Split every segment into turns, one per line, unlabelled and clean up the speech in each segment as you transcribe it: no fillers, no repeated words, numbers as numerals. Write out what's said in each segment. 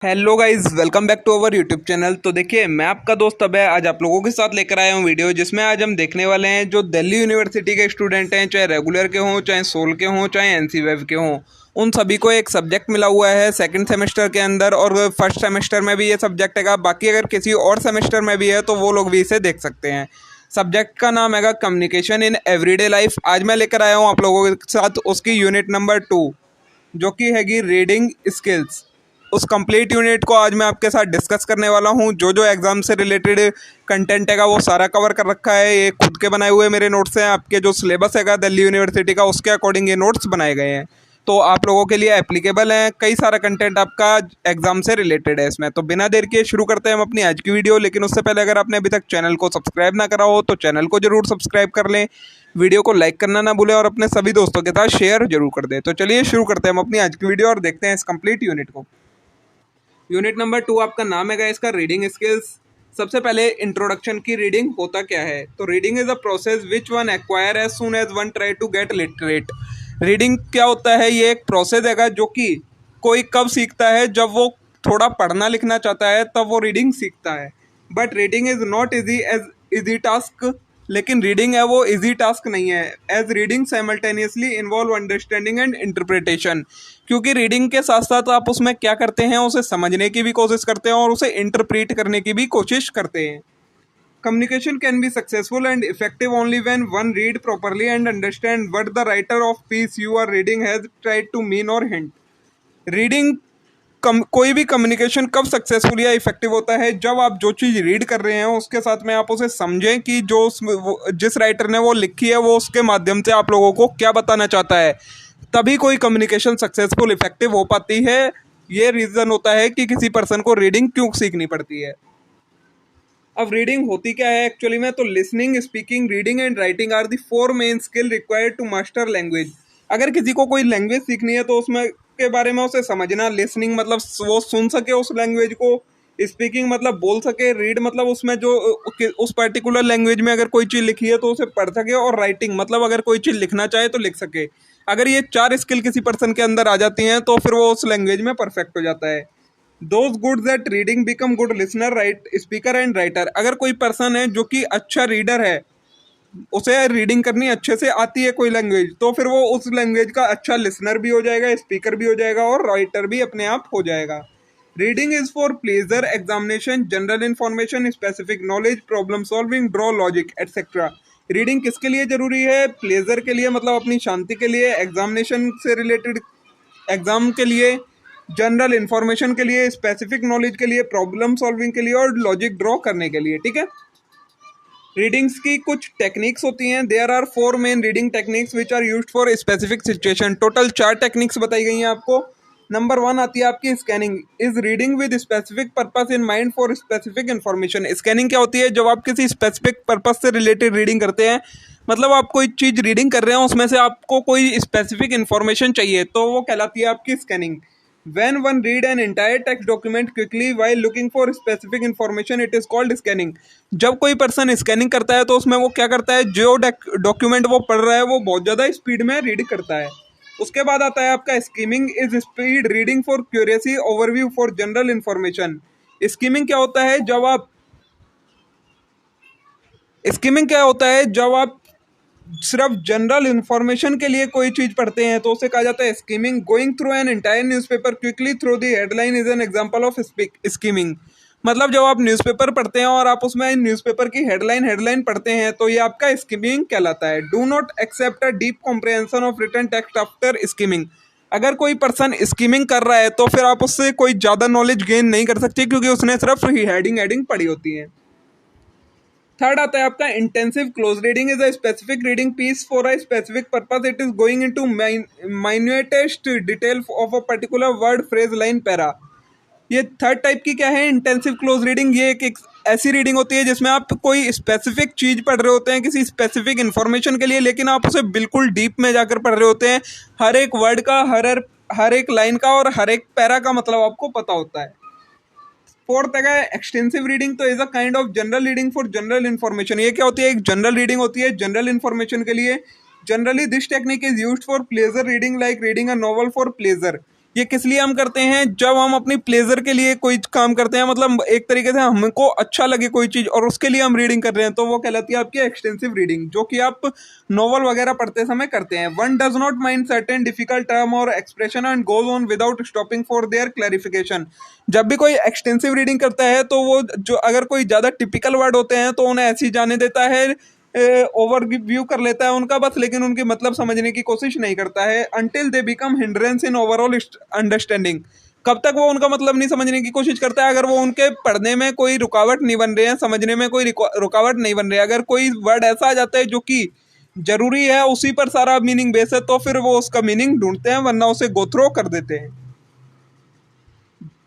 Hello guys, welcome back to our YouTube channel. तो देखिए, मैं आपका दोस्त अभय आज आप लोगों के साथ लेकर आया हूँ वीडियो, जिसमें आज हम देखने वाले हैं जो दिल्ली यूनिवर्सिटी के स्टूडेंट हैं, चाहे रेगुलर के हों, चाहे सोल के हों, चाहे एनसीवेव के हों, उन सभी को एक सब्जेक्ट मिला हुआ है सेकंड सेमेस्टर के अंदर, और फर्स्ट सेमेस्टर में भी ये सब्जेक्ट है। बाकी अगर किसी और सेमेस्टर में भी है तो वो लोग भी इसे देख सकते हैं। सब्जेक्ट का नाम है कम्युनिकेशन इन एवरीडे लाइफ। आज मैं लेकर आया हूँ आप लोगों के साथ उसकी यूनिट नंबर 2, जो कि हैगी रीडिंग स्किल्स। उस कंप्लीट यूनिट को आज मैं आपके साथ डिस्कस करने वाला हूँ। जो जो एग्ज़ाम से रिलेटेड कंटेंट हैगा वो सारा कवर कर रखा है। ये खुद के बनाए हुए मेरे नोट्स हैं। आपके जो सिलेबस हैगा दिल्ली यूनिवर्सिटी का, उसके अकॉर्डिंग ये नोट्स बनाए गए हैं, तो आप लोगों के लिए एप्लीकेबल है। कई सारा कंटेंट आपका एग्जाम से रिलेटेड है इसमें। तो बिना देर के शुरू करते हैं हम अपनी आज की वीडियो। लेकिन उससे पहले अगर आपने अभी तक चैनल को सब्सक्राइब ना करा हो तो चैनल को जरूर सब्सक्राइब कर लें, वीडियो को लाइक करना ना भूलें और अपने सभी दोस्तों के साथ शेयर जरूर कर दें। तो चलिए शुरू करते हैं हम अपनी आज की वीडियो और देखते हैं इस कंप्लीट यूनिट को। यूनिट नंबर 2 आपका नाम है इसका रीडिंग स्किल्स। सबसे पहले इंट्रोडक्शन की रीडिंग होता क्या है। तो reading is a process which one acquire as soon as one try to get literate. Reading क्या होता है, ये एक प्रोसेस है जो कि कोई कब सीखता है, जब वो थोड़ा पढ़ना लिखना चाहता है तब वो रीडिंग सीखता है। But reading is not easy as easy task. लेकिन रीडिंग है वो इजी टास्क नहीं है, as reading simultaneously involve understanding and interpretation. क्योंकि रीडिंग के साथ साथ आप उसमें क्या करते हैं, उसे समझने की भी कोशिश करते हैं और उसे इंटरप्रेट करने की भी कोशिश करते हैं। Communication can be successful and effective only when one read properly and understand what the writer of piece you are reading has tried to mean or hint. Reading कोई भी कम्युनिकेशन कब सक्सेसफुल या इफेक्टिव होता है, जब आप जो चीज़ read कर रहे हैं उसके साथ में आप उसे समझें कि जिस राइटर ने वो लिखी है वो उसके माध्यम से आप लोगों को क्या बताना चाहता है। तभी कोई कम्युनिकेशन सक्सेसफुल इफेक्टिव हो पाती है। ये रीज़न होता है कि किसी पर्सन को रीडिंग क्यों सीखनी पड़ती है। अब रीडिंग होती क्या है एक्चुअली में, तो listening, speaking, reading and writing are the 4 main skill required to master language. अगर किसी को कोई लैंग्वेज सीखनी है तो उसमें के बारे में उसे समझना। लिसनिंग मतलब वो सुन सके उस लैंग्वेज को, स्पीकिंग मतलब बोल सके, रीड मतलब उसमें जो उस पर्टिकुलर लैंग्वेज में अगर कोई चीज़ लिखी है तो उसे पढ़ सके, और राइटिंग मतलब अगर कोई चीज़ लिखना चाहे तो लिख सके। अगर ये 4 स्किल किसी पर्सन के अंदर आ जाती हैं तो फिर वो उस लैंग्वेज में परफेक्ट हो जाता है। Those goods at reading become good listener, right speaker and writer. अगर कोई पर्सन है जो कि अच्छा रीडर है, उसे रीडिंग करनी अच्छे से आती है कोई लैंग्वेज, तो फिर वो उस लैंग्वेज का अच्छा लिसनर भी हो जाएगा, स्पीकर भी हो जाएगा और राइटर भी अपने आप हो जाएगा। Reading is for pleasure, examination, general information, specific knowledge, problem solving, draw logic etcetera. Reading किसके लिए जरूरी है? प्लेजर के लिए, मतलब अपनी शांति के लिए, एग्जामिनेशन से रिलेटेड एग्जाम के लिए, जनरल इंफॉर्मेशन के लिए, स्पेसिफिक नॉलेज के लिए, प्रॉब्लम सॉल्विंग के लिए और लॉजिक ड्रॉ करने के लिए। ठीक है। रीडिंग्स की कुछ टेक्निक्स होती हैं। There are 4 main reading techniques which are used for specific situation. Total 4 techniques बताई गई हैं आपको। नंबर 1 आती है आपकी scanning. Is reading with specific purpose in mind for specific information. Scanning क्या होती है? जब आप किसी स्पेसिफिक पर्पस से रिलेटेड रीडिंग करते हैं, मतलब आप कोई चीज़ रीडिंग कर रहे हैं उसमें से आपको कोई स्पेसिफिक इन्फॉर्मेशन चाहिए, तो वो कहलाती है आपकी scanning. When one read an entire text document quickly while looking for specific information, it is called scanning. जब कोई पर्सन स्कैनिंग करता है तो उसमें वो क्या करता है, जो डॉक्यूमेंट वो पढ़ रहा है वो बहुत ज़्यादा स्पीड में रीड करता है। उसके बाद आता है आपका skimming. Is speed reading for curiosity, overview for general information. Skimming क्या होता है? जब आप सिर्फ जनरल इंफॉर्मेशन के लिए कोई चीज़ पढ़ते हैं तो उसे कहा जाता है skimming. Going through an entire newspaper quickly through the headline is an example of skimming. मतलब जब आप न्यूज़पेपर पढ़ते हैं और आप उसमें न्यूज़पेपर की हेडलाइन पढ़ते हैं तो ये आपका स्कीमिंग कहलाता है। Do not except a deep comprehension of written text after skimming. अगर कोई पर्सन स्कीमिंग कर रहा है तो फिर आप उससे कोई ज़्यादा नॉलेज गेन नहीं कर सकते, क्योंकि उसने सिर्फ हेडिंग पढ़ी होती है। थर्ड आता है आपका intensive close reading. Is a specific reading piece for a specific purpose. It is going into minutest detail of a particular word, phrase, line, para. ये थर्ड टाइप की क्या है? Intensive close reading. ये एक ऐसी रीडिंग होती है जिसमें आप कोई स्पेसिफिक चीज़ पढ़ रहे होते हैं किसी स्पेसिफिक इन्फॉर्मेशन के लिए, लेकिन आप उसे बिल्कुल डीप में जाकर पढ़ रहे होते हैं। हर एक वर्ड का, हर एक लाइन का और हर एक पैरा का मतलब आपको पता होता है। फोर्थ है एक्सटेंसिव रीडिंग। तो is a kind of general reading for general information. ये क्या होती है? एक जनरल रीडिंग होती है जनरल इन्फॉर्मेशन के लिए। Generally this technique is used for pleasure reading, like reading a novel for pleasure. ये किस लिए हम करते हैं? जब हम अपनी प्लेजर के लिए कोई काम करते हैं, मतलब एक तरीके से हमको अच्छा लगे कोई चीज़ और उसके लिए हम रीडिंग कर रहे हैं, तो वो कहलाती है आपकी एक्सटेंसिव रीडिंग, जो कि आप नॉवल वगैरह पढ़ते समय करते हैं। One does not mind certain difficult term और expression and goes on without stopping for their clarification. जब भी कोई एक्सटेंसिव रीडिंग करता है तो वो जो अगर कोई ज़्यादा टिपिकल वर्ड होते हैं तो उन्हें ऐसे ही जाने देता है, ओवरव्यू कर लेता है उनका बस, लेकिन उनकी मतलब समझने की कोशिश नहीं करता है। Until they become hindrance in overall understanding. कब तक वो उनका मतलब नहीं समझने की कोशिश करता है? अगर वो उनके पढ़ने में कोई रुकावट नहीं बन रहे हैं, समझने में कोई रुकावट नहीं बन रही है, अगर कोई वर्ड ऐसा आ जाता है जो कि जरूरी है, उसी पर सारा मीनिंग बेस है, तो फिर वो उसका मीनिंग ढूंढते हैं, वरना उसे गो थ्रो कर देते हैं।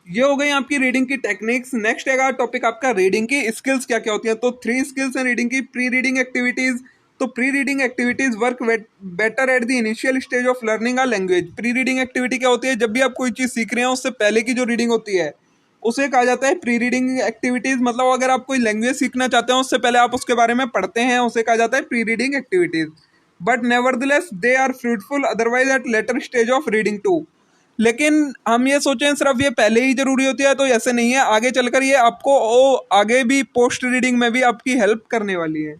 ये हो गई आपकी रीडिंग की टेक्निक्स। नेक्स्ट है टॉपिक आपका रीडिंग की स्किल्स क्या क्या होती है। तो 3 स्किल्स हैं रीडिंग की। Pre reading activities. तो pre reading activities work better at the initial stage of learning a language. Pre reading activity क्या होती है? जब भी आप कोई चीज़ सीख रहे हैं उससे पहले की जो रीडिंग होती है उसे कहा जाता है प्री रीडिंग एक्टिविटीज। मतलब अगर आप कोई लैंग्वेज सीखना चाहते हैं उससे पहले आप उसके बारे में पढ़ते हैं, उसे कहा जाता है pre reading activities. But nevertheless they are fruitful otherwise at later stage of reading too. लेकिन हम ये सोचें सिर्फ ये पहले ही जरूरी होती है, तो ऐसे नहीं है। आगे चलकर ये आपको आगे भी पोस्ट रीडिंग में भी आपकी हेल्प करने वाली है।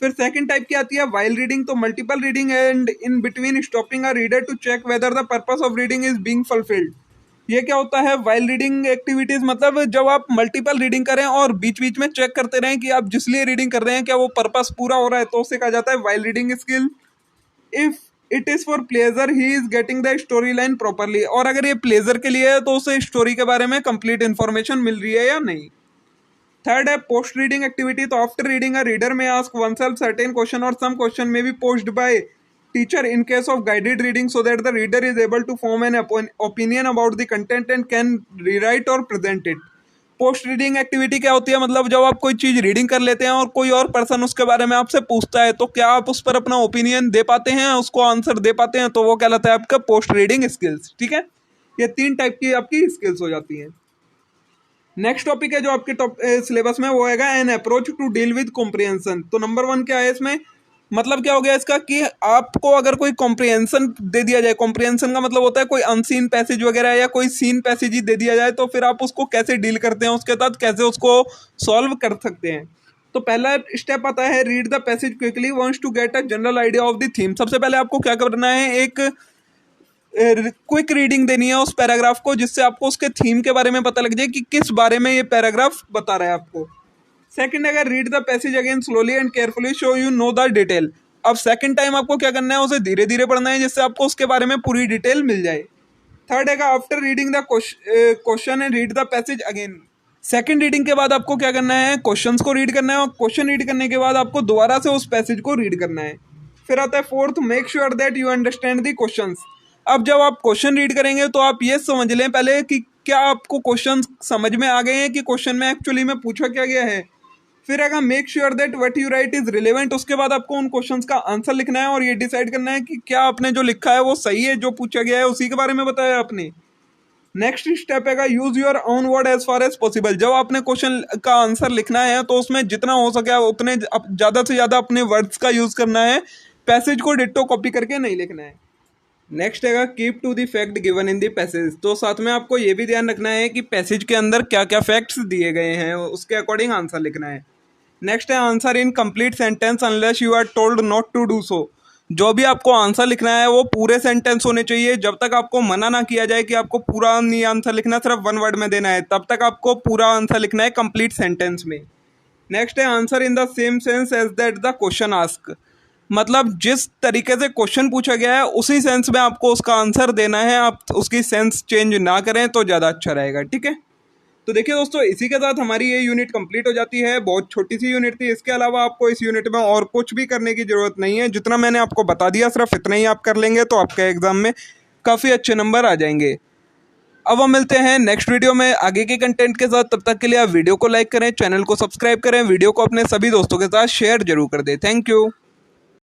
फिर सेकंड टाइप की आती है वाइल रीडिंग। तो multiple reading and in between stopping a reader to check whether the purpose of reading is being fulfilled. ये क्या होता है? वाइल रीडिंग एक्टिविटीज मतलब जब आप मल्टीपल रीडिंग करें और बीच बीच में चेक करते रहें कि आप जिस लिए रीडिंग कर रहे हैं क्या वो पर्पस पूरा हो रहा है, तो उसे कहा जाता है while reading skill. If it is for pleasure he is getting the story line properly. और अगर ये प्लेजर के लिए है तो उसे स्टोरी के बारे में कंप्लीट इन्फॉर्मेशन मिल रही है या नहीं। थर्ड है पोस्ट रीडिंग एक्टिविटी। तो after reading a reader may ask oneself certain question और some question may be posed by teacher in case of guided reading so that the reader is able to form an opinion about the content and can rewrite और present it. Post reading activity क्या होती है? मतलब जब आप कोई चीज़ reading कर लेते हैं और कोई और पर्सन उसके बारे में आपसे पूछता है तो क्या आप उस पर अपना ओपिनियन दे पाते हैं, उसको आंसर दे पाते हैं, तो वो कहलाता है आपका पोस्ट रीडिंग स्किल्स। ठीक है, ये 3 टाइप की आपकी स्किल्स हो जाती हैं। नेक्स्ट टॉपिक है जो आपके सिलेबस में, वो है an approach to deal with comprehension. तो नंबर 1 क्या है इसमें? मतलब क्या हो गया इसका कि आपको अगर कोई कॉम्प्रिहेंशन दे दिया जाए, कॉम्प्रिहेंशन का मतलब होता है कोई अनसीन पैसेज वगैरह या कोई सीन पैसेज ही दे दिया जाए, तो फिर आप उसको कैसे डील करते हैं, उसके साथ कैसे उसको सॉल्व कर सकते हैं। तो पहला स्टेप आता है read the passage quickly once to get a general idea of the theme. सबसे पहले आपको क्या करना है? एक क्विक रीडिंग देनी है उस पैराग्राफ को, जिससे आपको उसके थीम के बारे में पता लग जाए कि किस बारे में ये पैराग्राफ बता रहा है आपको। सेकंड, अगर read the passage again slowly and carefully so you know the detail. अब सेकंड टाइम आपको क्या करना है? उसे धीरे धीरे पढ़ना है, जिससे आपको उसके बारे में पूरी डिटेल मिल जाए। थर्ड है after reading the question and read the passage again. Second reading के बाद आपको क्या करना है? क्वेश्चंस को रीड करना है, और क्वेश्चन रीड करने के बाद आपको दोबारा से उस पैसेज को रीड करना है। फिर आता है fourth, make sure that you understand the questions. अब जब आप क्वेश्चन रीड करेंगे तो आप ये समझ लें पहले कि क्या आपको क्वेश्चन समझ में आ गए हैं, कि क्वेश्चन में एक्चुअली में पूछा क्या गया है। फिर अगर make sure that what you right is relevant. उसके बाद आपको उन क्वेश्चंस का आंसर लिखना है और ये डिसाइड करना है कि क्या आपने जो लिखा है वो सही है, जो पूछा गया है उसी के बारे में बताया आपने। नेक्स्ट स्टेप है use your own word as far as possible. जब आपने क्वेश्चन का आंसर लिखना है तो उसमें जितना हो सके उतने ज़्यादा से ज़्यादा अपने वर्ड्स का यूज़ करना है, पैसेज को डिट्टो कॉपी करके नहीं लिखना है। नेक्स्ट है keep to the fact given in the passage. तो साथ में आपको ये भी ध्यान रखना है कि पैसेज के अंदर क्या क्या फैक्ट्स दिए गए हैं, उसके अकॉर्डिंग आंसर लिखना है। नेक्स्ट है answer in complete sentence unless you are told not to do so. जो भी आपको आंसर लिखना है वो पूरे सेंटेंस होने चाहिए। जब तक आपको मना ना किया जाए कि आपको पूरा नहीं आंसर लिखना, सिर्फ 1 वर्ड में देना है, तब तक आपको पूरा आंसर लिखना है कंप्लीट सेंटेंस में। नेक्स्ट है answer in the same sense as that the question ask. मतलब जिस तरीके से क्वेश्चन पूछा गया है उसी सेंस में आपको उसका आंसर देना है। आप उसकी सेंस चेंज ना करें तो ज़्यादा अच्छा रहेगा। ठीक है, तो देखिए दोस्तों, इसी के साथ हमारी ये यूनिट कंप्लीट हो जाती है। बहुत छोटी सी यूनिट थी, इसके अलावा आपको इस यूनिट में और कुछ भी करने की ज़रूरत नहीं है। जितना मैंने आपको बता दिया सिर्फ इतना ही आप कर लेंगे तो आपके एग्ज़ाम में काफ़ी अच्छे नंबर आ जाएंगे। अब हम मिलते हैं नेक्स्ट वीडियो में आगे के कंटेंट के साथ। तब तक के लिए आप वीडियो को लाइक करें, चैनल को सब्सक्राइब करें, वीडियो को अपने सभी दोस्तों के साथ शेयर जरूर कर दें। Thank you.